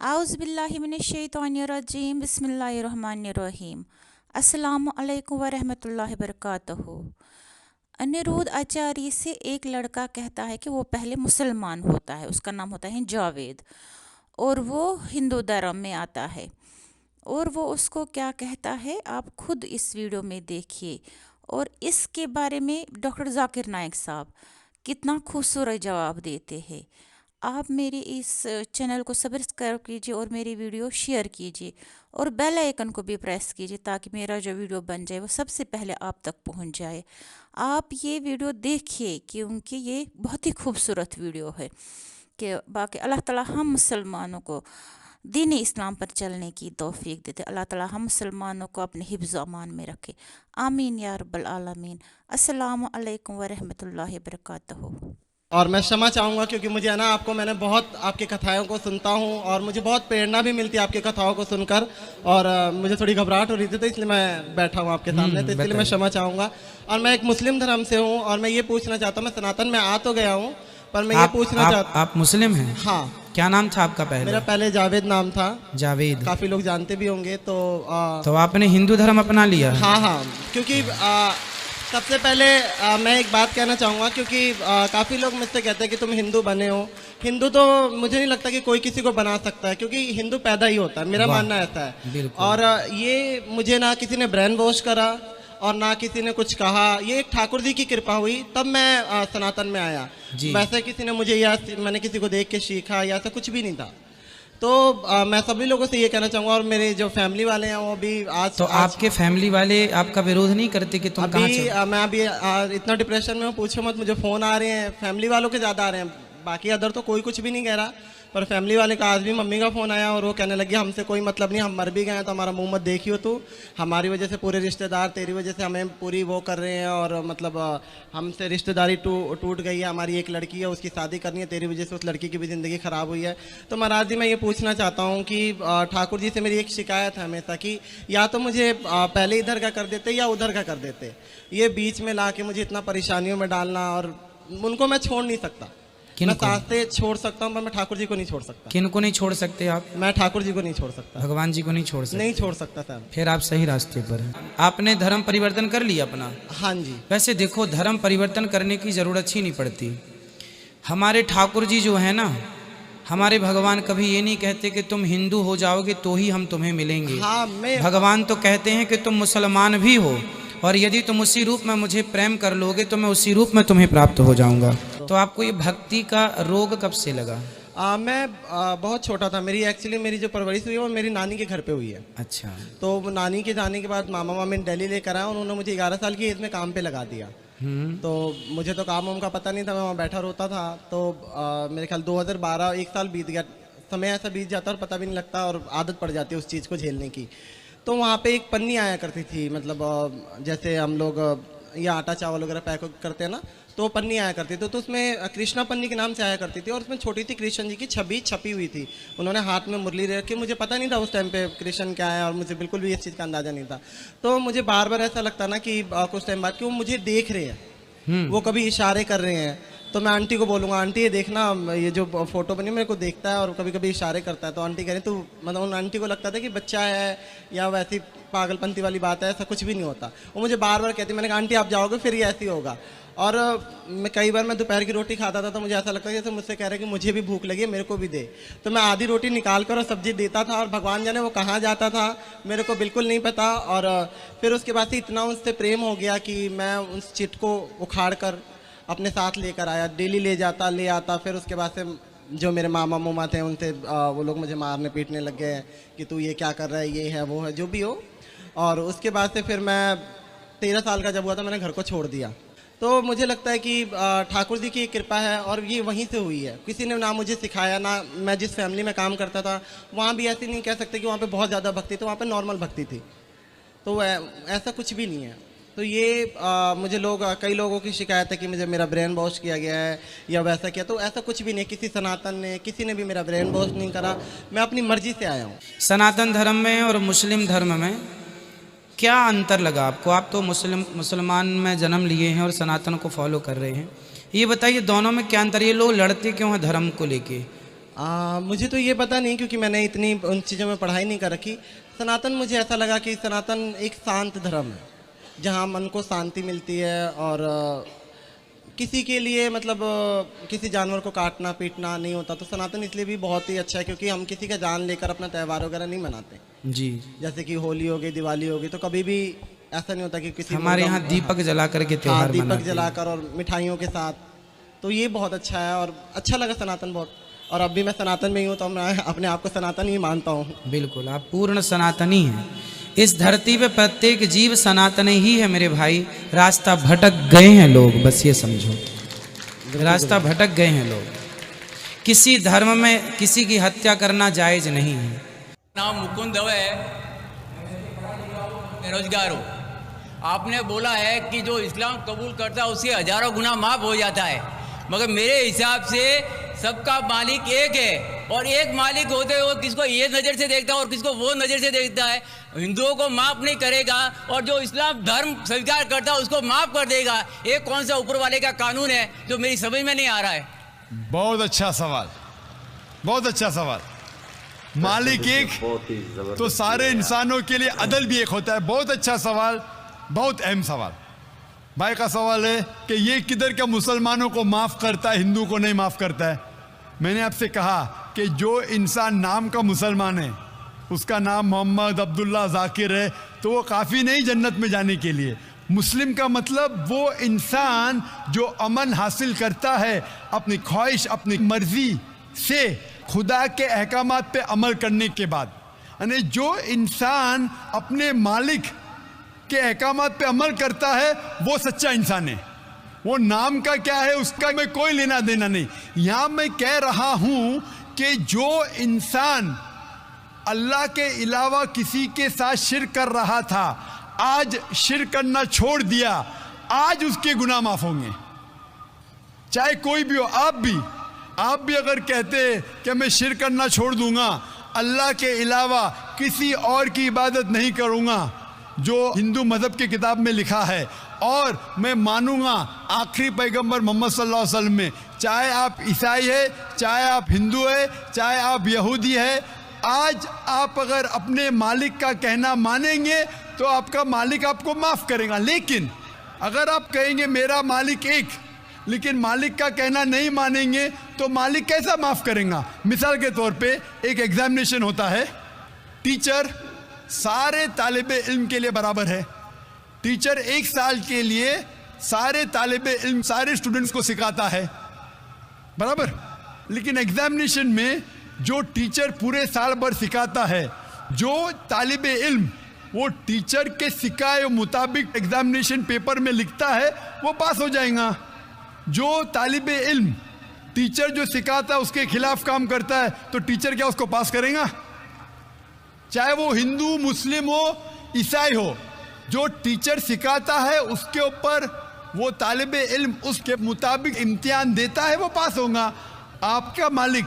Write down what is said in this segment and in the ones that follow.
आउज़ुबिल्लाहिमिनश्शैतानिर्रजीम बिस्मिल्लाहिर्रहमानिर्रहीम। अस्सलामु अलैकुम वरहमतुल्लाहि वबरकातुहू। अनिरुद्ध आचार्य से एक लड़का कहता है कि वो पहले मुसलमान होता है, उसका नाम होता है जावेद, और वो हिंदू धर्म में आता है। और वो उसको क्या कहता है आप खुद इस वीडियो में देखिए। और इसके बारे में डॉक्टर जाकिर नाइक साहब कितना खूबसूरत जवाब देते हैं। आप मेरे इस चैनल को सब्सक्राइब कीजिए और मेरी वीडियो शेयर कीजिए और बेल आइकन को भी प्रेस कीजिए ताकि मेरा जो वीडियो बन जाए वो सबसे पहले आप तक पहुंच जाए। आप ये वीडियो देखिए क्योंकि ये बहुत ही खूबसूरत वीडियो है कि बाकी अल्लाह ताला हम मुसलमानों को दीन इस्लाम पर चलने की तौफीक देते। अल्लाह ताला हम मुसलमानों को अपने हिफ्ज़ अमान में रखे। आमीन या रब्बल आलमीन। अस्सलामु अलैकुम वरहमतुल्लाहि वबरकातुहू। और मैं क्षमा चाहूँगा क्योंकि मुझे है ना आपको मैंने बहुत आपकी कथाओं को सुनता हूँ और मुझे बहुत प्रेरणा भी मिलती है आपकी कथाओं को सुनकर। और मुझे थोड़ी घबराहट हो रही थी तो इसलिए मैं बैठा हूँ आपके सामने, तो इसलिए मैं क्षमा चाहूँगा। और मैं एक मुस्लिम धर्म से हूँ और मैं ये पूछना चाहता हूँ, मैं सनातन में आ तो गया हूँ पर मैं ये पूछना चाहता। आप मुस्लिम हैं? हाँ। क्या नाम था आपका पहले? मेरा पहले जावेद नाम था। जावेद, काफ़ी लोग जानते भी होंगे। तो आपने हिंदू धर्म अपना लिया? हाँ हाँ, क्योंकि सबसे पहले मैं एक बात कहना चाहूँगा क्योंकि काफ़ी लोग मुझसे कहते हैं कि तुम हिंदू बने हो। हिंदू तो मुझे नहीं लगता कि कोई किसी को बना सकता है क्योंकि हिंदू पैदा ही होता है, मेरा मानना ऐसा है। और ये मुझे ना किसी ने ब्रेन वॉश करा और ना किसी ने कुछ कहा, ये एक ठाकुर जी की कृपा हुई तब मैं सनातन में आया। वैसे किसी ने मुझे या मैंने किसी को देख के सीखा या ऐसा कुछ भी नहीं था। तो मैं सभी लोगों से ये कहना चाहूँगा और मेरे जो फैमिली वाले हैं वो भी आज तो आपके फैमिली वाले आपका विरोध नहीं करते कि तुम कहाँ चल? मैं अभी इतना डिप्रेशन में हूँ, पूछो मत। मुझे फ़ोन आ रहे हैं फैमिली वालों के ज़्यादा आ रहे हैं, बाकी अदर तो कोई कुछ भी नहीं कह रहा, पर फैमिली वाले का आज भी मम्मी का फ़ोन आया और वो कहने लगी हमसे कोई मतलब नहीं, हम मर भी गए तो हमारा मुंह मत देखियो तू, हमारी वजह से पूरे रिश्तेदार तेरी वजह से हमें पूरी वो कर रहे हैं और मतलब हमसे रिश्तेदारी टूट गई है, हमारी एक लड़की है उसकी शादी करनी है, तेरी वजह से उस लड़की की भी ज़िंदगी ख़राब हुई है। तो महाराज जी मैं ये पूछना चाहता हूँ कि ठाकुर जी से मेरी एक शिकायत है हमेशा कि या तो मुझे पहले इधर का कर देते या उधर का कर देते, ये बीच में ला के मुझे इतना परेशानियों में डालना, और उनको मैं छोड़ नहीं सकता। मैं साथे छोड़ सकता हूँ पर मैं ठाकुर जी को नहीं छोड़ सकता। किन को नहीं छोड़ सकते आप? मैं ठाकुर जी को नहीं छोड़ सकता, भगवान जी को नहीं छोड़ सकते? नहीं छोड़ सकता सर। फिर आप सही रास्ते पर हैं। आपने धर्म परिवर्तन कर लिया अपना? हाँ जी। वैसे देखो, धर्म परिवर्तन करने की जरूरत ही नहीं पड़ती। हमारे ठाकुर जी जो है ना, हमारे भगवान कभी ये नहीं कहते कि तुम हिंदू हो जाओगे तो ही हम तुम्हें मिलेंगे। हाँ, भगवान तो कहते हैं कि तुम मुसलमान भी हो और यदि तुम उसी रूप में मुझे प्रेम कर लोगे तो मैं उसी रूप में तुम्हें प्राप्त हो जाऊंगा। तो आपको ये भक्ति का रोग कब से लगा? मैं बहुत छोटा था। मेरी जो परवरिश हुई है वो मेरी नानी के घर पे हुई है। अच्छा। तो नानी के जाने के बाद मामा मामी दिल्ली लेकर आया, उन्होंने मुझे 11 साल की एज में काम पे लगा दिया। तो मुझे तो काम वाम का पता नहीं था, मैं वहाँ बैठा रोता था। तो मेरे ख्याल 2012 एक साल बीत गया, समय ऐसा बीत जाता और पता भी नहीं लगता और आदत पड़ जाती है उस चीज़ को झेलने की। तो वहाँ पे एक पन्नी आया करती थी, मतलब जैसे हम लोग ये आटा चावल वगैरह पैक करते हैं ना, तो वो पन्नी आया करती थी। तो उसमें कृष्णा पन्नी के नाम से आया करती थी और उसमें छोटी सी कृष्ण जी की छवि छपी हुई थी। उन्होंने हाथ में मुरली रखी, मुझे पता नहीं था उस टाइम पे कृष्ण क्या है और मुझे बिल्कुल भी इस चीज़ का अंदाज़ा नहीं था। तो मुझे बार बार ऐसा लगता ना कि कुछ टाइम बाद कि वो मुझे देख रहे हैं, वो कभी इशारे कर रहे हैं। तो मैं आंटी को बोलूँगा आंटी ये देखना, ये जो फोटो बनी मेरे को देखता है और कभी कभी इशारे करता है। तो आंटी कह रही तो मतलब उन आंटी को लगता था कि बच्चा है या वैसी पागलपंती वाली बात है, ऐसा कुछ भी नहीं होता। वो मुझे बार बार कहती, मैंने कहा आंटी आप जाओगे फिर ये ऐसे ही होगा। और मैं कई बार मैं दोपहर की रोटी खाता था तो मुझे ऐसा लगता है जैसे मुझसे कह रहे कि मुझे भी भूख लगी है, मेरे को भी दे। तो मैं आधी रोटी निकाल कर और सब्जी देता था और भगवान जाने वो कहाँ जाता था मेरे को बिल्कुल नहीं पता। और फिर उसके बाद से इतना उससे प्रेम हो गया कि मैं उस चिट को उखाड़ कर अपने साथ लेकर आया, डेली ले जाता ले आता। फिर उसके बाद से जो मेरे मामा मुमा थे उनसे वो लोग मुझे मारने पीटने लग गए कि तू ये क्या कर रहा है, ये है वो है जो भी हो। और उसके बाद से फिर मैं 13 साल का जब हुआ था मैंने घर को छोड़ दिया। तो मुझे लगता है कि ठाकुर जी की कृपा है और ये वहीं से हुई है। किसी ने ना मुझे सिखाया, ना मैं जिस फैमिली में काम करता था वहाँ भी ऐसे नहीं कह सकते कि वहाँ पे बहुत ज़्यादा भक्ति थी, वहाँ पे नॉर्मल भक्ति थी। तो ऐसा कुछ भी नहीं है। तो ये मुझे कई लोगों की शिकायत है कि मुझे मेरा ब्रेन वॉश किया गया है या वैसा किया, तो ऐसा कुछ भी नहीं। किसी सनातन ने किसी ने भी मेरा ब्रेन वॉश नहीं करा, मैं अपनी मर्जी से आया हूँ। सनातन धर्म में और मुस्लिम धर्म में क्या अंतर लगा आपको? आप तो मुसलमान में जन्म लिए हैं और सनातन को फॉलो कर रहे हैं, ये बताइए दोनों में क्या अंतर? ये लोग लड़ते क्यों हैं धर्म को लेके? मुझे तो ये पता नहीं, क्योंकि मैंने इतनी उन चीज़ों में पढ़ाई नहीं कर रखी। सनातन मुझे ऐसा लगा कि सनातन एक शांत धर्म है, जहाँ मन को शांति मिलती है, और किसी के लिए मतलब किसी जानवर को काटना पीटना नहीं होता। तो सनातन इसलिए भी बहुत ही अच्छा है, क्योंकि हम किसी का जान लेकर अपना त्यौहार वगैरह नहीं मनाते। जी, जैसे कि होली हो गई, दिवाली हो गई, तो कभी भी ऐसा नहीं होता कि किसी हमारे यहाँ दीपक जला करके हाँ, त्योहार दीपक मनाते हैं। जलाकर और मिठाइयों के साथ। तो ये बहुत अच्छा है और अच्छा लगा सनातन बहुत। और अब भी मैं सनातन में ही हूँ, तो मैं अपने आप को सनातन ही मानता हूँ। बिल्कुल, आप पूर्ण सनातनी हैं। इस धरती पे प्रत्येक जीव सनातन ही है मेरे भाई। रास्ता भटक गए हैं लोग, बस ये समझो, रास्ता भटक गए हैं लोग। किसी धर्म में किसी की हत्या करना जायज नहीं है। नाम मुकुंद दवे है, बेरोजगार हूँ। आपने बोला है कि जो इस्लाम कबूल करता है उसके हजारों गुना माफ हो जाता है, मगर मेरे हिसाब से सबका मालिक एक है, और एक मालिक होते हुए किसको ये नज़र से देखता है और किसको वो नज़र से देखता है। हिंदुओं को माफ़ नहीं करेगा और जो इस्लाम धर्म स्वीकार करता है उसको माफ़ कर देगा। ये कौन सा ऊपर वाले का कानून है जो मेरी समझ में नहीं आ रहा है। बहुत अच्छा सवाल, बहुत अच्छा सवाल। मालिक एक तो सारे इंसानों के लिए अदल भी एक होता है। बहुत अच्छा सवाल, बहुत अहम सवाल। भाई का सवाल है कि ये किधर का मुसलमानों को माफ़ करता है, हिंदू को नहीं माफ़ करता है। मैंने आपसे कहा कि जो इंसान नाम का मुसलमान है, उसका नाम मोहम्मद, अब्दुल्ला, जाकिर है, तो वो काफ़ी नहीं जन्नत में जाने के लिए। मुस्लिम का मतलब वो इंसान जो अमन हासिल करता है अपनी ख्वाहिश, अपनी मर्जी से खुदा के अहकामात पे अमल करने के बाद। यानी जो इंसान अपने मालिक के अहकामात पे अमल करता है वो सच्चा इंसान है। वो नाम का क्या है उसका मैं कोई लेना देना नहीं। यहाँ मैं कह रहा हूँ कि जो इंसान अल्लाह के अलावा किसी के साथ शिर्क कर रहा था, आज शिर्क करना छोड़ दिया, आज उसके गुनाह माफ होंगे। चाहे कोई भी हो, आप भी अगर कहते कि मैं शिर्क करना छोड़ दूंगा, अल्लाह के अलावा किसी और की इबादत नहीं करूंगा जो हिंदू मज़हब की किताब में लिखा है, और मैं मानूंगा आखिरी पैगंबर मोहम्मद सल्लल्लाहु अलैहि वसल्लम में, चाहे आप ईसाई है, चाहे आप हिंदू है, चाहे आप यहूदी है, आज आप अगर अपने मालिक का कहना मानेंगे तो आपका मालिक आपको माफ़ करेगा। लेकिन अगर आप कहेंगे मेरा मालिक एक, लेकिन मालिक का कहना नहीं मानेंगे, तो मालिक कैसा माफ़ करेगा। मिसाल के तौर पे एक एग्जामिनेशन होता है, टीचर सारे तालिबे इल्म के लिए बराबर है। टीचर एक साल के लिए सारे तालिबे इल्म, सारे स्टूडेंट्स को सिखाता है, बराबर। लेकिन एग्जामिनेशन में जो टीचर पूरे साल भर सिखाता है, जो तालिबे इल्म वो टीचर के सिखाए मुताबिक एग्जामिनेशन पेपर में लिखता है, वो पास हो जाएगा। जो तालिबे इल्म टीचर जो सिखाता है उसके खिलाफ काम करता है, तो टीचर क्या उसको पास करेगा? चाहे वो हिंदू, मुस्लिम हो, ईसाई हो, जो टीचर सिखाता है उसके ऊपर वो तालिबे इल्म उसके मुताबिक इम्तिहान देता है, वो पास होगा। आपका मालिक,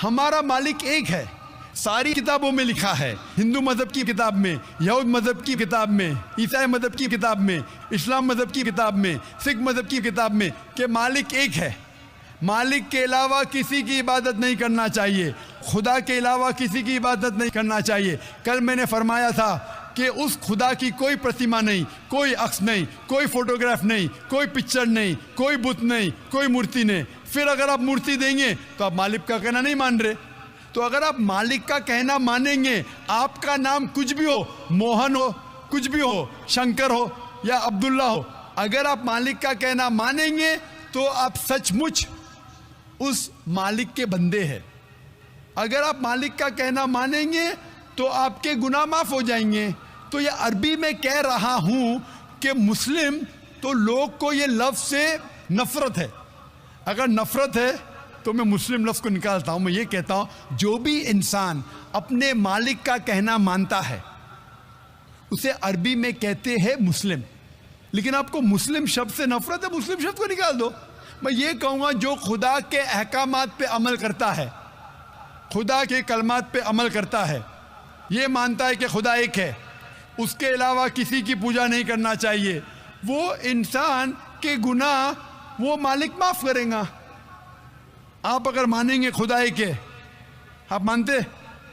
हमारा मालिक एक है। सारी किताबों में लिखा है, हिंदू मज़हब की किताब में, यहूद मज़हब की किताब में, ईसाई मज़हब की किताब में, इस्लाम मज़हब की किताब में, सिख मज़हब की किताब में, कि मालिक एक है। मालिक के अलावा किसी की इबादत नहीं करना चाहिए, खुदा के अलावा किसी की इबादत नहीं करना चाहिए। कल मैंने फरमाया था कि उस खुदा की कोई प्रतिमा नहीं, कोई अक्स नहीं, कोई फोटोग्राफ नहीं, कोई पिक्चर नहीं, कोई बुत नहीं, कोई मूर्ति नहीं। फिर अगर आप मूर्ति देंगे तो आप मालिक का कहना नहीं मान रहे। तो अगर आप मालिक का कहना मानेंगे, आपका नाम कुछ भी हो, मोहन हो, कुछ भी हो, शंकर हो या अब्दुल्ला हो, अगर आप मालिक का कहना मानेंगे तो आप सचमुच उस मालिक के बंदे हैं। अगर आप मालिक का कहना मानेंगे तो आपके गुनाह माफ हो जाएंगे। तो ये अरबी में कह रहा हूँ कि मुस्लिम तो लोग को ये लफ्ज़ से नफ़रत है। अगर नफ़रत है तो मैं मुस्लिम लफ्ज़ को निकालता हूँ। मैं ये कहता हूँ जो भी इंसान अपने मालिक का कहना मानता है उसे अरबी में कहते हैं मुस्लिम। लेकिन आपको मुस्लिम शब्द से नफ़रत है, मुस्लिम शब्द को निकाल दो। मैं ये कहूँगा जो खुदा के अहकामात पे अमल करता है, खुदा के कलमात पे अमल करता है, ये मानता है कि खुदा एक है, उसके अलावा किसी की पूजा नहीं करना चाहिए, वो इंसान के गुनाह वो मालिक माफ़ करेगा। आप अगर मानेंगे खुदा एक है, आप मानते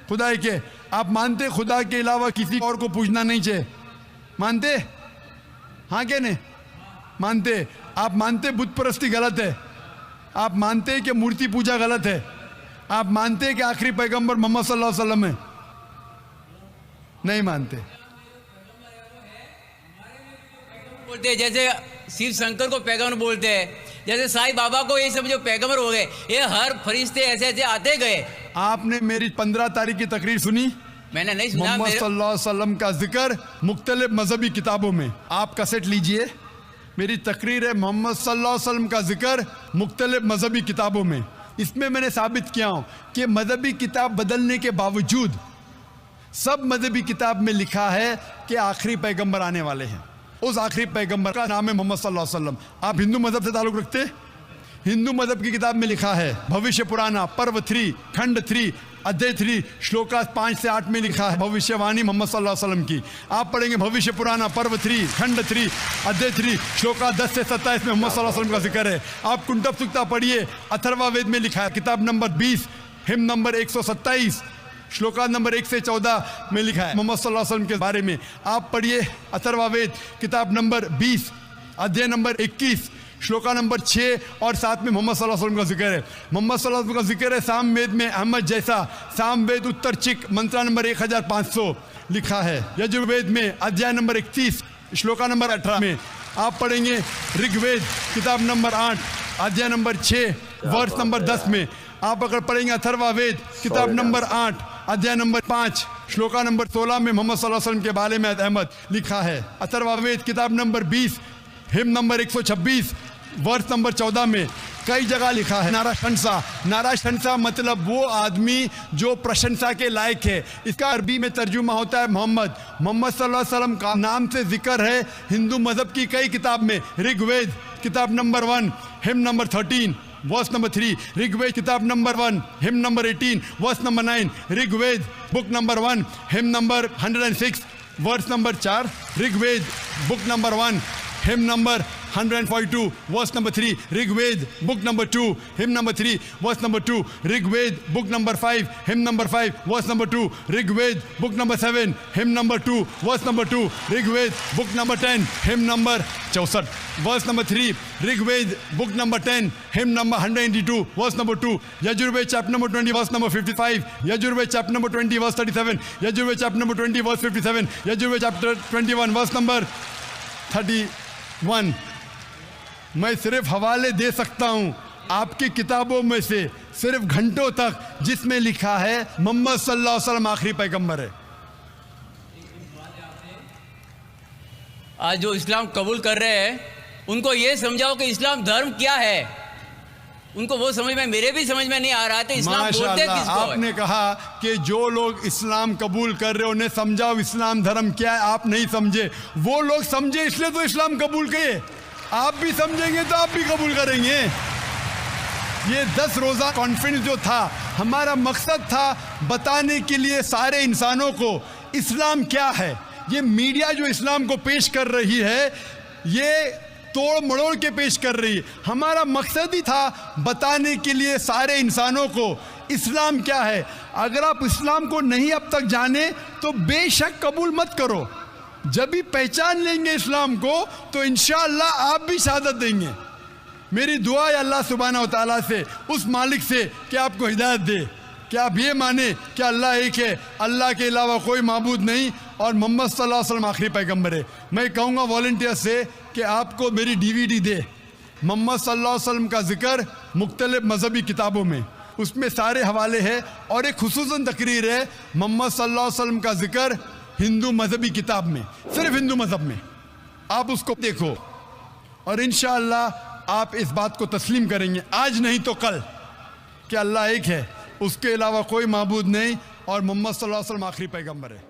खुदा एक है? आप मानते खुदा के अलावा किसी और को पूजना नहीं चाहिए? मानते? हाँ क्या नहीं मानते? आप मानते बुत परस्ती गलत है? आप मानते हैं कि मूर्ति पूजा गलत है? आप मानते हैं कि आखिरी पैगंबर मोहम्मद सल्लल्लाहु अलैहि वसल्लम है? नहीं मानते। बोलते हैं जैसे शिव शंकर को पैगंबर बोलते हैं, जैसे साईं बाबा को ये समझो पैगंबर हो गए। ये हर फरिश्ते ऐसे ऐसे आते गए। आपने मेरी 15 तारीख की तकरीर सुनी? मैंने नहीं सुना। मोहम्मद सल्लल्लाहु अलैहि वसल्लम का जिक्र मुख्तलिफ मजहबी किताबों में। आप कैसेट लीजिए, मेरी तकरीर है मोहम्मद सल्लल्लाहु अलैहि वसल्लम का जिक्र मुख्तलिफ मजहबी किताबों में। इसमें मैंने साबित किया हूँ कि मजहबी किताब बदलने के बावजूद सब मजहबी किताब में लिखा है कि आखिरी पैगंबर आने वाले हैं। उस आखिरी पैगंबर का नाम है मोहम्मद सल्लल्लाहु अलैहि वसल्लम। आप हिंदू मजहब से ताल्लुक़ रखते? हिंदू मजहब की किताब में लिखा है, भविष्य पुराना पर्व 3 खंड 3 अध्याय 3 श्लोका 5 से 8 में लिखा है भविष्यवाणी मोहम्मद सल्लल्लाहु अलैहि वसल्लम की। आप पढ़ेंगे भविष्य पुराना पर्व 3 खंड 3 अध्याय 3 श्लोका 10 से 27 में मोहम्मद सल्लल्लाहु अलैहि वसल्लम का जिक्र है। आप कुंटब सुक्ता पढ़िए, अथर्वा वेद में लिखा है, किताब number 20 him number 127 shloka number 1 से 14 में लिखा है मोहम्मद सल्लल्लाहु अलैहि वसल्लम के बारे में। आप पढ़िए अथर्वा वेद किताब नंबर 20 अध्याय नंबर 21 श्लोका नंबर 6 और 7 में मोहम्मद सल्लल्लाहु अलैहि वसल्लम का जिक्र है। मोहम्मद सल्लल्लाहु अलैहि वसल्लम का जिक्र है साम वेद में अहमद जैसा, साम वेद उत्तर चिक मंत्रा नंबर 1500 लिखा है। यजुर्वेद में अध्याय नंबर 31 श्लोका नंबर 18 में। आप पढ़ेंगे ऋग्वेद किताब नंबर 8 अध्याय नंबर 6 वर्ष नंबर 10 में। आप अगर पढ़ेंगे अथर्वा वेद किताब नंबर 8 अध्याय नंबर 5 श्लोका नंबर 16 में मोहम्मद सल्लल्लाहु अलैहि वसल्लम के बारे में अहमद लिखा है। अथर्वा वेद किताब नंबर 20 हिम नंबर 126 वर्ष नंबर 14 में कई जगह लिखा है नारा शंसा। नारा शंसा मतलब वो आदमी जो प्रशंसा के लायक है। इसका अरबी में तर्जुमा होता है मोहम्मद। मोहम्मद सल्लल्लाहु अलैहि वसल्लम का नाम से जिक्र है हिंदू मजहब की कई किताब में। ऋग्वेद किताब number 1 hymn number 13 verse number 3, Rigveda किताब number 1 hymn number 18 verse number 9, Rigveda book number 1 hymn number 106 verse number 4, Rigveda book number 1 hymn number 142 verse number 3, Rigveda book number 2 hymn number 3 verse number 2, Rigveda book number 5 hymn number 5 verse number 2, Rigveda book number 7 hymn number 2 verse number 2, Rigveda book number 10 hymn number 64 verse number 3, Rigveda book number 10 hymn number 182 verse number 2, Yajurveda chapter number 20 verse number 55, Yajurveda chapter number 20 verse 37, Yajurveda chapter number 20 verse 57, Yajurveda chapter 21 verse number 31। मैं सिर्फ हवाले दे सकता हूं आपकी किताबों में से सिर्फ घंटों तक, जिसमें लिखा है मोहम्मद सल्लल्लाहु अलैहि वसल्लम आखिरी पैगंबर है। आज जो इस्लाम कबूल कर रहे हैं उनको ये समझाओ कि इस्लाम धर्म क्या है। उनको वो समझ में, मेरे भी समझ में नहीं आ रहा था इस्लाम बोलते किसको है। आपने कहा कि जो लोग इस्लाम कबूल कर रहे हो उन्हें समझाओ इस्लाम धर्म क्या है। आप नहीं समझे, वो लोग समझे इसलिए तो इस्लाम कबूल किए। आप भी समझेंगे तो आप भी कबूल करेंगे। ये 10 रोज़ा कॉन्फ्रेंस जो था, हमारा मकसद था बताने के लिए सारे इंसानों को इस्लाम क्या है। ये मीडिया जो इस्लाम को पेश कर रही है, ये तोड़ मड़ोड़ के पेश कर रही है। हमारा मकसद ही था बताने के लिए सारे इंसानों को इस्लाम क्या है। अगर आप इस्लाम को नहीं अब तक जाने तो बेशक कबूल मत करो। जब भी पहचान लेंगे इस्लाम को तो इंशाअल्लाह आप भी शहादत देंगे। मेरी दुआ है अल्लाह सुब्हानहू व तआला से, उस मालिक से, कि आपको हिदायत दे कि आप ये माने कि अल्लाह एक है, अल्लाह के अलावा कोई माबूद नहीं, और मोहम्मद सल्लल्लाहु अलैहि वसल्लम आखिरी पैगंबर है। मैं कहूँगा वॉलंटियर से कि आपको मेरी DVD दे, मोहम्मद सल्लल्लाहु अलैहि वसल्लम का जिक्र मुख्तलिफ मजहबी किताबों में, उसमें सारे हवाले हैं। और एक खुसूसन तकरीर है मोहम्मद सल्लल्लाहु अलैहि वसल्लम का जिक्र हिंदू मजहबी किताब में, सिर्फ हिंदू मजहब में। आप उसको देखो और इंशाअल्लाह आप इस बात को तस्लीम करेंगे, आज नहीं तो कल, कि अल्लाह एक है, उसके अलावा कोई माबूद नहीं, और मोहम्मद सल्लल्लाहु अलैहि वसल्लम आखिरी पैगंबर है।